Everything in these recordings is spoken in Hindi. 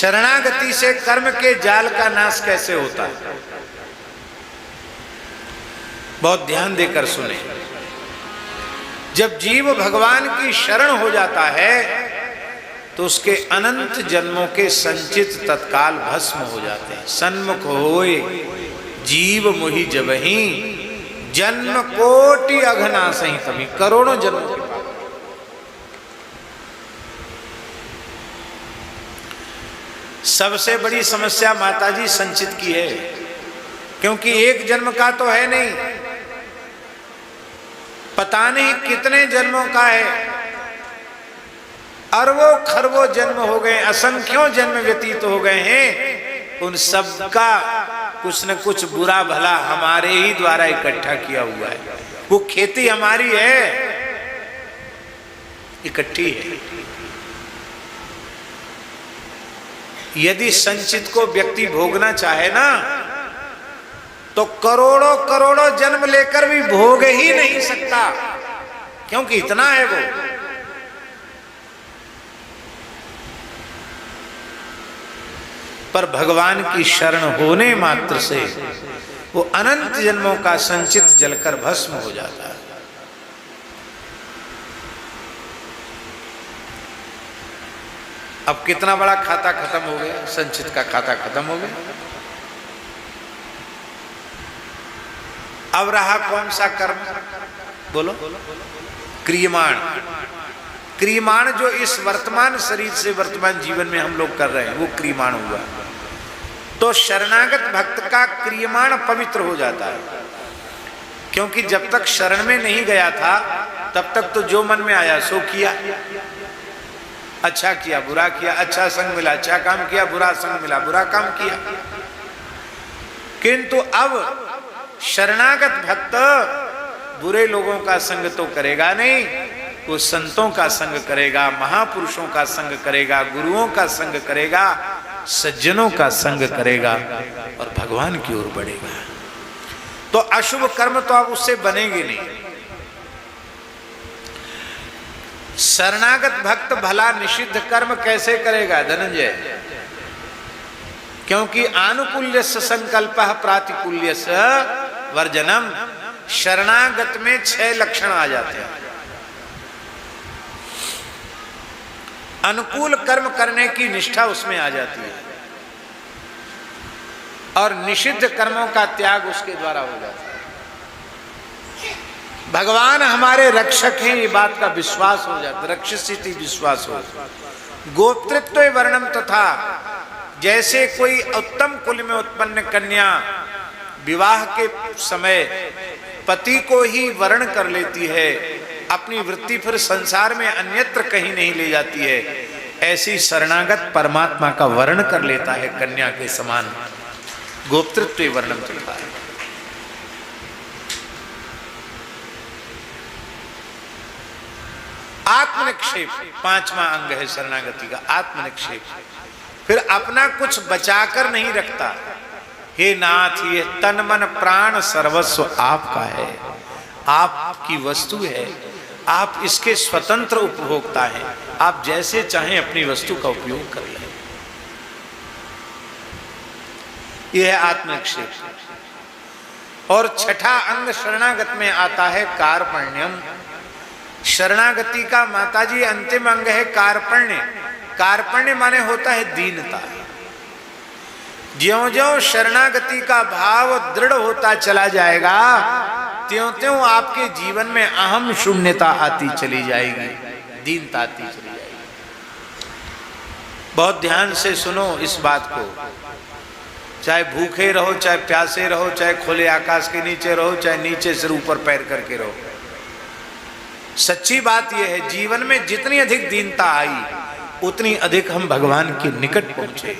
शरणागति से कर्म के जाल का नाश कैसे होता है? बहुत ध्यान देकर सुने। जब जीव भगवान की शरण हो जाता है तो उसके अनंत जन्मों के संचित तत्काल भस्म हो जाते हैं। सन्मुख होए जीव मुहि जबहि, जन्म कोटि अघनासहि तभी। करोड़ों जन्मों के बाद सबसे बड़ी समस्या माताजी संचित की है, क्योंकि एक जन्म का तो है नहीं, पता नहीं कितने जन्मों का है। अरबों खरबों जन्म हो गए, असंख्यों जन्म व्यतीत हो गए हैं। उन सब का कुछ न कुछ बुरा भला हमारे ही द्वारा इकट्ठा किया हुआ है। वो खेती हमारी है, इकट्ठी है। यदि संचित को व्यक्ति भोगना चाहे ना, तो करोड़ों करोड़ों जन्म लेकर भी भोग ही नहीं सकता, क्योंकि इतना है वो। पर भगवान की शरण होने मात्र से वो अनंत जन्मों का संचित जलकर भस्म हो जाता है। अब कितना बड़ा खाता खत्म हो गया, संचित का खाता खत्म हो गया। अब रहा कौन सा कर्म? बोलो। क्रियमाण। क्रियमाण जो इस वर्तमान शरीर से वर्तमान जीवन में हम लोग कर रहे हैं, वो क्रियमाण हुआ। तो शरणागत भक्त का क्रियमाण पवित्र हो जाता है, क्योंकि जब तक शरण में नहीं गया था तब तक तो जो मन में आया सो किया। अच्छा किया, बुरा किया, अच्छा संग मिला, अच्छा काम किया, बुरा संग मिला, बुरा काम किया। किंतु अब शरणागत भक्त बुरे लोगों का संग तो करेगा नहीं, वो संतों का संग करेगा, महापुरुषों का संग करेगा, गुरुओं का संग करेगा, सज्जनों का संग करेगा और भगवान की ओर बढ़ेगा। तो अशुभ कर्म तो अब उससे बनेंगे नहीं। शरणागत भक्त भला निषिद्ध कर्म कैसे करेगा धनंजय? क्योंकि आनुकूल्यस्य संकल्पः प्रातिकूल्यस्य वर्जनम। शरणागत में 6 लक्षण आ जाते हैं। अनुकूल कर्म करने की निष्ठा उसमें आ जाती है और निषिद्ध कर्मों का त्याग उसके द्वारा हो जाता है। भगवान हमारे रक्षक हैं, ये बात का विश्वास हो जाता है, रक्षिष्यति विश्वास हो। गोप्तृत्व वर्णम तथा, जैसे कोई उत्तम कुल में उत्पन्न कन्या विवाह के समय पति को ही वर्ण कर लेती है, अपनी वृत्ति फिर संसार में अन्यत्र कहीं नहीं ले जाती है, ऐसी शरणागत परमात्मा का वर्ण कर लेता है कन्या के समान। गोप्तृत्व वर्णन करता है। आत्मनिक्षेप 5वां अंग है शरणागति का, आत्मनिक्षेप। फिर अपना कुछ बचाकर नहीं रखता। हे नाथ, ये तन मन प्राण सर्वस्व आपका है, आपकी वस्तु है, आप इसके स्वतंत्र उपभोक्ता हैं, आप जैसे चाहें अपनी वस्तु का उपयोग कर लें। यह है आत्मनिक्षेप। और छठा अंग शरणागत में आता है कार्पण्यम। शरणागति का माताजी अंतिम अंग है कार्पण्य। कार्पण्य माने होता है दीनता। ज्यों-ज्यों शरणागति का भाव दृढ़ होता चला जाएगा, त्यों-त्यों आपके जीवन में अहम शून्यता आती चली जाएगी, दीनता आती चली जाएगी। बहुत ध्यान से सुनो इस बात को। चाहे भूखे रहो, चाहे प्यासे रहो, चाहे खुले आकाश के नीचे रहो, चाहे नीचे सिर ऊपर पैर करके रहो, सच्ची बात यह है, जीवन में जितनी अधिक दीनता आई उतनी अधिक हम भगवान के निकट पहुंचे,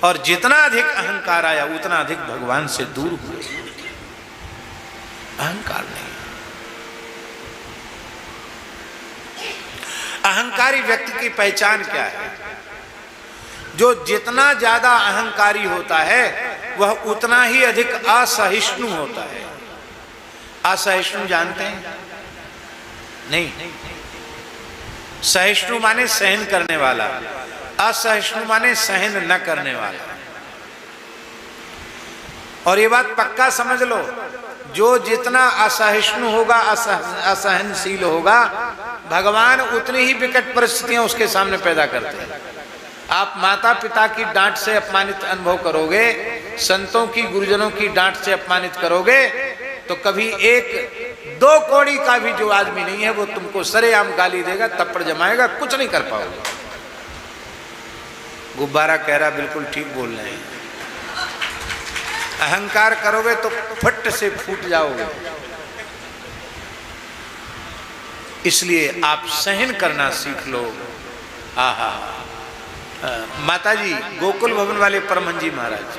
और जितना अधिक अहंकार आया उतना अधिक भगवान से दूर हुए। अहंकार नहीं। अहंकारी व्यक्ति की पहचान क्या है? जो जितना ज्यादा अहंकारी होता है वह उतना ही अधिक असहिष्णु होता है। असहिष्णु जानते हैं? नहीं। सहिष्णु माने सहन करने वाला। असहिष्णु माने सहन न करने वाला। और ये बात पक्का समझ लो, जो जितना असहिष्णु होगा, असहनशील होगा, भगवान उतनी ही विकट परिस्थितियां उसके सामने पैदा करते हैं। आप माता पिता की डांट से अपमानित अनुभव करोगे, संतों की गुरुजनों की डांट से अपमानित करोगे, तो कभी एक दो कौड़ी का भी जो आदमी नहीं है वो तुमको सरेआम गाली देगा, थप्पड़ जमाएगा, कुछ नहीं कर पाओगे। गुब्बारा कह रहा बिल्कुल ठीक बोल रहे हैं। अहंकार करोगे तो फट से फूट जाओगे। इसलिए आप सहन करना सीख लो। आहा, माताजी गोकुल भवन वाले परमहंस जी महाराज,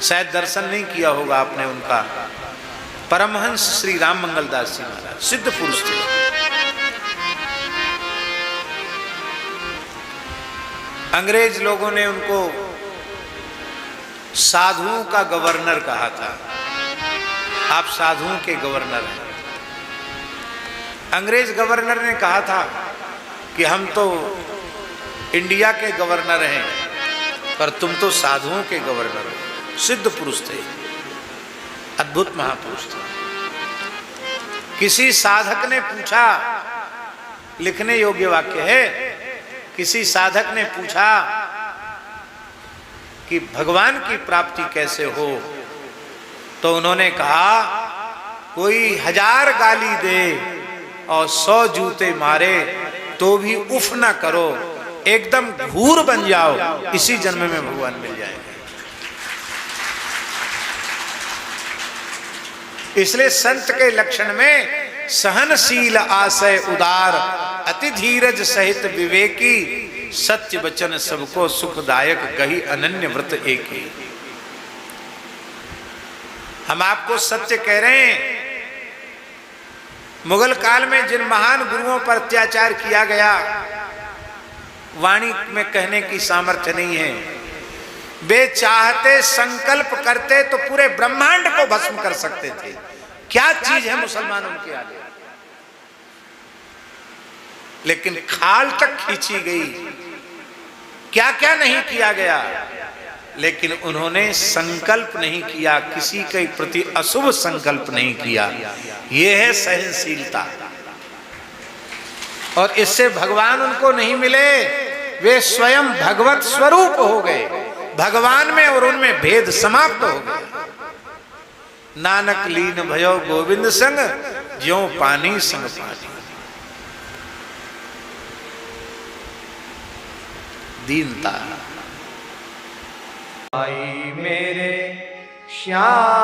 शायद दर्शन नहीं किया होगा आपने उनका। परमहंस श्री राम मंगल दास जी महाराज सिद्ध पुरुष थे। अंग्रेज लोगों ने उनको साधुओं का गवर्नर कहा था। आप साधुओं के गवर्नर हैं। अंग्रेज गवर्नर ने कहा था कि हम तो इंडिया के गवर्नर हैं, पर तुम तो साधुओं के गवर्नर हो। सिद्ध पुरुष थे, अद्भुत महापुरुष थे। किसी साधक ने पूछा, लिखने योग्य वाक्य है, किसी साधक ने पूछा कि भगवान की प्राप्ति कैसे हो, तो उन्होंने कहा कोई 1000 गाली दे और 100 जूते मारे तो भी उफ ना करो, एकदम घूर बन जाओ, इसी जन्म में भगवान मिल जाएंगे। इसलिए संत के लक्षण में सहनशील आशय उदार, अति धीरज सहित विवेकी, सत्य वचन सबको सुखदायक, कही अनन्य व्रत एक ही। हम आपको सत्य कह रहे हैं। मुगल काल में जिन महान गुरुओं पर अत्याचार किया गया, वाणी में कहने की सामर्थ्य नहीं है। वे चाहते, संकल्प करते तो पूरे ब्रह्मांड को भस्म कर सकते थे। क्या चीज है मुसलमान उनके आगे? लेकिन खाल तक खींची गई, क्या क्या नहीं किया गया, लेकिन उन्होंने संकल्प नहीं किया, किसी के प्रति अशुभ संकल्प नहीं किया। यह है सहनशीलता। और इससे भगवान उनको नहीं मिले, वे स्वयं भगवत स्वरूप हो गए। भगवान में और उनमें भेद समाप्त हो गया। नानक लीन भयो गोविंद संग, ज्यों पानी संग पानी। दीनता। आई मेरे श्याम